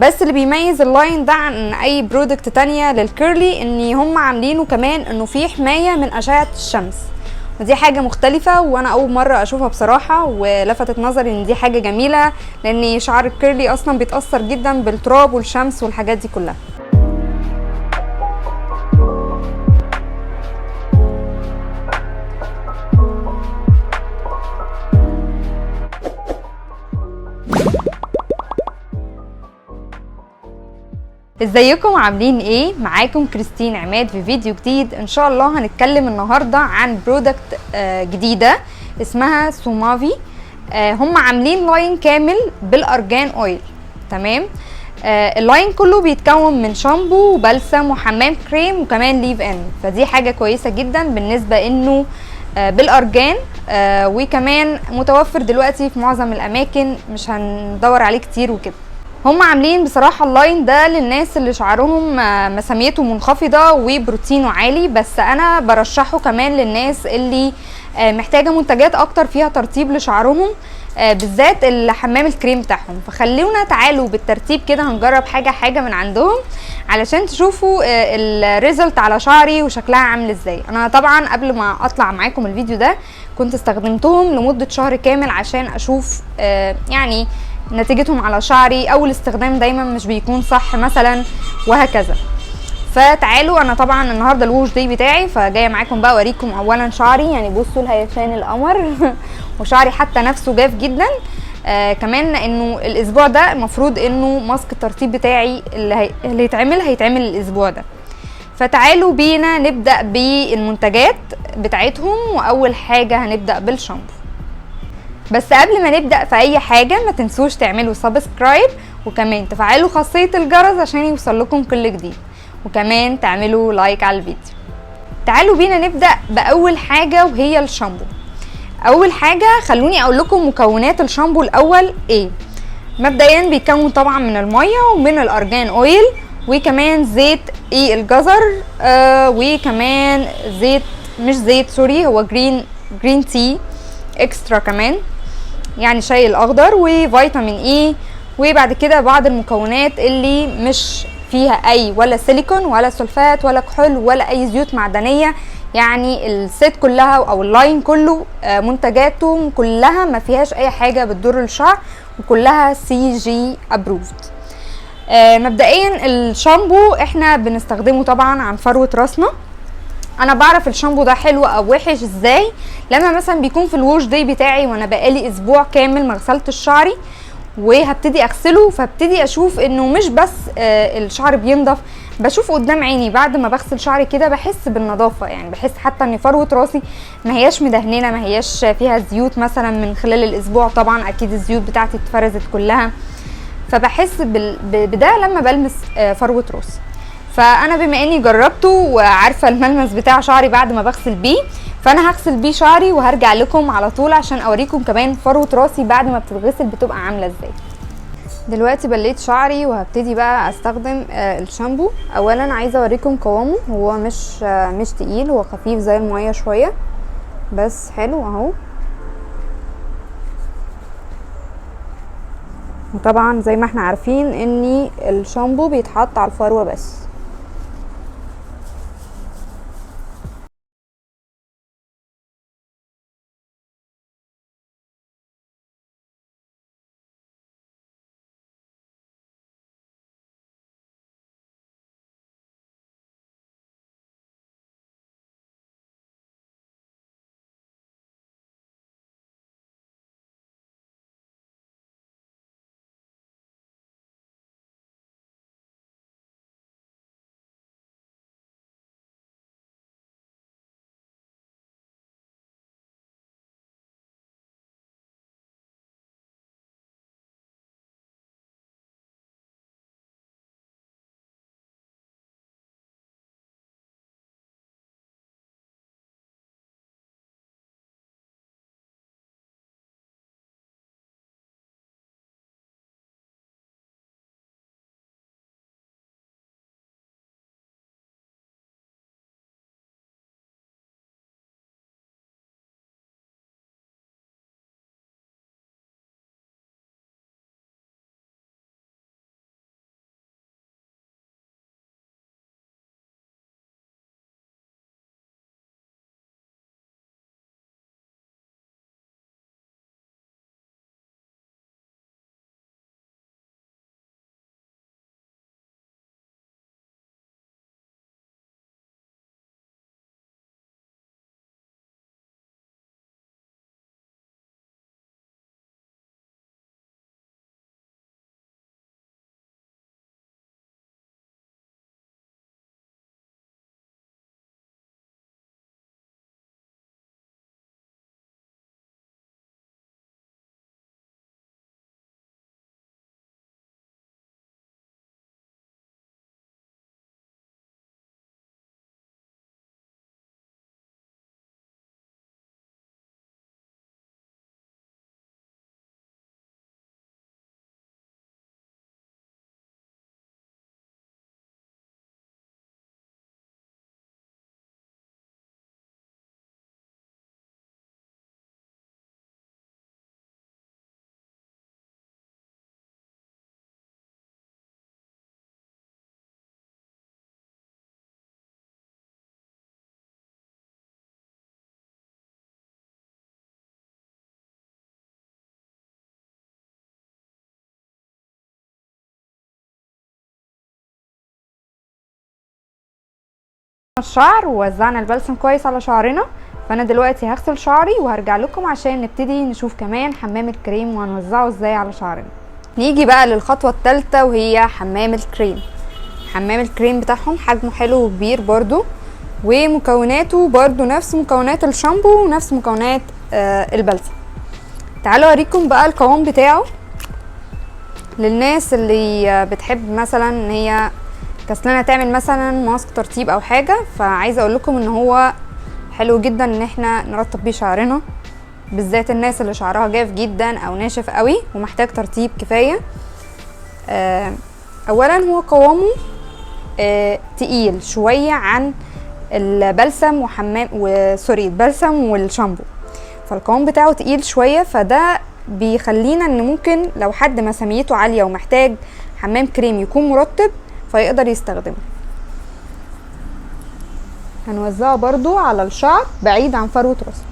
بس اللي بيميز اللاين ده عن اي برودكت تانية للكيرلي ان هم عاملينه كمان انه فيه حماية من اشعة الشمس، ودي حاجة مختلفة وانا اول مرة اشوفها بصراحة، ولفتت نظري ان دي حاجة جميلة لان شعر الكيرلي اصلا بيتأثر جدا بالتراب والشمس والحاجات دي كلها. ازيكم عاملين ايه؟ معاكم كريستين عماد في فيديو جديد. ان شاء الله هنتكلم النهاردة عن برودكت جديدة اسمها سومافي. هم عاملين لاين كامل بالارجان اويل. تمام. اللاين كله بيتكون من شامبو وبلسم وحمام كريم وكمان ليف ان، فدي حاجة كويسة جدا بالنسبة انه بالارجان، وكمان متوفر دلوقتي في معظم الاماكن، مش هندور عليه كتير وكده. هم عاملين بصراحة اللاين ده للناس اللي شعرهم مساميته منخفضة وبروتينه عالي، بس انا برشحه كمان للناس اللي محتاجة منتجات اكتر فيها ترطيب لشعرهم، بالذات الحمام الكريم بتاعهم. فخلونا تعالوا بالترتيب كده هنجرب حاجة من عندهم علشان تشوفوا الريزلت على شعري وشكلها عامل ازاي. انا طبعا قبل ما اطلع معاكم الفيديو ده كنت استخدمتهم لمدة شهر كامل عشان اشوف يعني نتيجتهم على شعري. اول استخدام دايما مش بيكون صح مثلا وهكذا. فتعالوا، انا طبعا النهارده الوش داي بتاعي، فجايه معاكم بقى اوريكم اولا شعري. يعني بصوا الهيشان القمر وشعري حتى نفسه جاف جدا. كمان انه الاسبوع ده المفروض انه ماسك الترطيب بتاعي اللي هيتعمل الاسبوع ده. فتعالوا بينا نبدا بالمنتجات بتاعتهم. واول حاجه هنبدا بالشامبو. بس قبل ما نبدأ في اي حاجة ما تنسوش تعملوا سبسكرايب، وكمان تفعلوا خاصية الجرس عشان يوصل لكم كل جديد، وكمان تعملوا لايك على الفيديو. تعالوا بينا نبدأ بأول حاجة وهي الشامبو. اول حاجة خلوني اقول لكم مكونات الشامبو الاول ايه. مبدئيا بيتكون طبعا من المية ومن الارجان اويل وكمان زيت الجزر، وكمان زيت، مش زيت سوري، هو جرين تي اكسترا كمان، يعني شاي الاخضر، وفيتامين اي. وبعد كده بعض المكونات اللي مش فيها اي ولا سيليكون ولا سلفات ولا كحول ولا اي زيوت معدنيه. يعني السيت كلها او اللاين كله منتجاته كلها ما فيهاش اي حاجه بتضر الشعر، وكلها CG ابروفد. مبدئيا الشامبو احنا بنستخدمه طبعا عن فروه راسنا. انا بعرف الشامبو ده حلو او وحش ازاي لما مثلا بيكون في الوش داي بتاعي وانا بقالي اسبوع كامل ما غسلتش شعري وهبتدي اغسله، فابتدي اشوف انه مش بس الشعر بينضف، بشوف قدام عيني بعد ما بغسل شعري كده بحس بالنظافه. يعني بحس حتى ان فروه راسي ما هياش مدهننه، ما هياش فيها زيوت مثلا من خلال الاسبوع. طبعا اكيد الزيوت بتاعتي اتفرزت كلها، فبحس بده لما بلمس فروه راسي. فانا بما اني جربته وعارفه الملمس بتاع شعري بعد ما بغسل بيه، فانا هغسل بيه شعري وهرجع لكم على طول عشان اوريكم كمان فروه راسي بعد ما بتتغسل بتبقى عامله ازاي. دلوقتي بليت شعري وهبتدي بقى استخدم الشامبو. اولا عايزه اوريكم قوامه، هو مش تقيل، هو خفيف زي الميه شويه بس حلو اهو. وطبعا زي ما احنا عارفين ان الشامبو بيتحط على الفروه بس. الشعر ووزعنا البلسم كويس على شعرنا، فانا دلوقتي هغسل شعري وهرجع لكم عشان نبتدي نشوف كمان حمام الكريم وهنوزعه ازاي على شعرنا. نيجي بقى للخطوه الثالثه وهي حمام الكريم. حمام الكريم بتاعهم حجمه حلو وكبير برضو، ومكوناته برضو نفس مكونات الشامبو ونفس مكونات البلسم. تعالوا اوريكم بقى القوام بتاعه للناس اللي بتحب مثلا ان هي كسلانه تعمل مثلا ماسك ترطيب او حاجه، فعايزه اقول لكم ان هو حلو جدا ان احنا نرطب بيه شعرنا، بالذات الناس اللي شعرها جاف جدا او ناشف قوي ومحتاج ترطيب كفايه. اولا هو قوامه تقيل شويه عن البلسم البلسم والشامبو، فالقوام بتاعه تقيل شويه، فده بيخلينا ان ممكن لو حد مساميته عاليه ومحتاج حمام كريم يكون مرطب فيقدر يستخدمه. هنوزعه برضو على الشعر بعيد عن فروة راسه.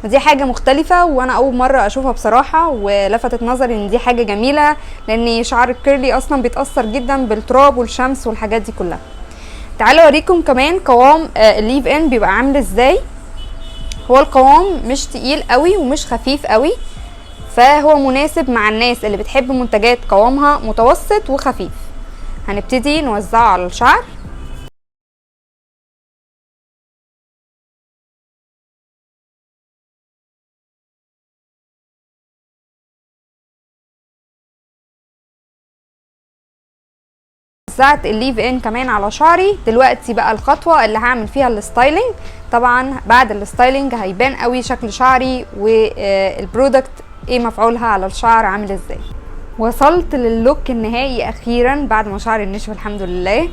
ودي حاجه مختلفه وانا اول مره اشوفها بصراحه، ولفتت نظري ان دي حاجه جميله لان شعر الكيرلي اصلا بيتاثر جدا بالتراب والشمس والحاجات دي كلها. تعالوا اوريكم كمان قوام الليف ان بيبقى عامل ازاي. هو القوام مش تقيل قوي ومش خفيف قوي، فهو مناسب مع الناس اللي بتحب منتجات قوامها متوسط وخفيف. هنبتدي نوزعه على الشعر. وزعت الليف ان كمان على شعري. دلوقتي بقى الخطوه اللي هعمل فيها الستايلينج. طبعا بعد الستايلينج هيبان قوي شكل شعري والبرودكت ايه مفعولها على الشعر عامل ازاي. وصلت للوك النهائي اخيرا بعد ما شعري نشف الحمد لله.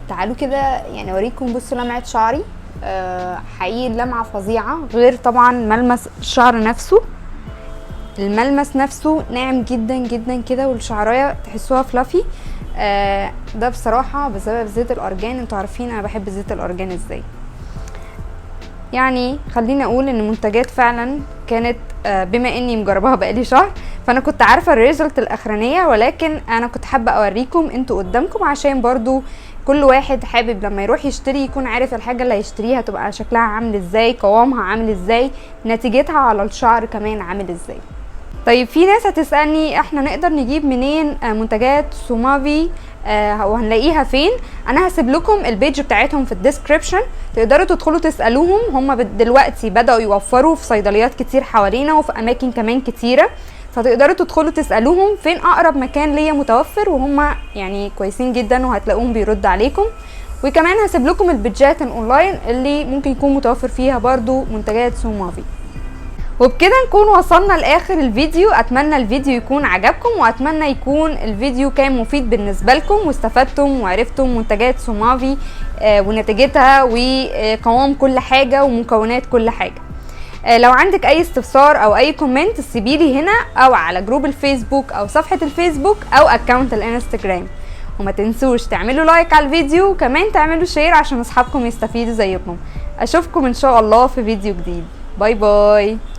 تعالوا كده يعني اوريكم. بصوا لمعه شعري، حقيقي لمعه فظيعه، غير طبعا ملمس الشعر نفسه. الملمس نفسه ناعم جدا جدا كده، والشعرايه تحسوها فلافي. ده بصراحه بسبب زيت الارجان. انتوا عارفين انا بحب زيت الارجان ازاي. يعني خليني اقول ان المنتجات فعلا كانت بما اني مجرباها بقالي شهر فانا كنت عارفه الريزلت الاخرانيه، ولكن انا كنت حابه اوريكم انتوا قدامكم عشان برضو كل واحد حابب لما يروح يشتري يكون عارف الحاجه اللي هيشتريها تبقى شكلها عامل ازاي، قوامها عامل ازاي، نتيجتها على الشعر كمان عامل ازاي. طيب في ناس هتسألني احنا نقدر نجيب منين منتجات سومافي وهنلاقيها فين؟ انا هسيب لكم البيج بتاعتهم في الديسكريبشن، تقدروا تدخلوا تسألوهم. هم دلوقتي بدأوا يوفروا في صيدليات كتير حوالينا وفي اماكن كمان كتيرة، فتقدروا تدخلوا تسألوهم فين اقرب مكان ليا متوفر، وهم يعني كويسين جدا وهتلاقوهم بيرد عليكم. وكمان هسيب لكم البيجات الاونلاين اللي ممكن يكون متوفر فيها برضو منتجات سومافي. وبكده نكون وصلنا لاخر الفيديو. اتمنى الفيديو يكون عجبكم، واتمنى يكون الفيديو كان مفيد بالنسبه لكم واستفدتم وعرفتم منتجات سومافي ونتيجتها وقوام كل حاجه ومكونات كل حاجه. لو عندك اي استفسار او اي كومنت سيبيلي هنا او على جروب الفيسبوك او صفحه الفيسبوك او اكونت الانستجرام. وما تنسوش تعملوا لايك على الفيديو، وكمان تعملوا شير عشان اصحابكم يستفيدوا زيكم. اشوفكم ان شاء الله في فيديو جديد. باي باي.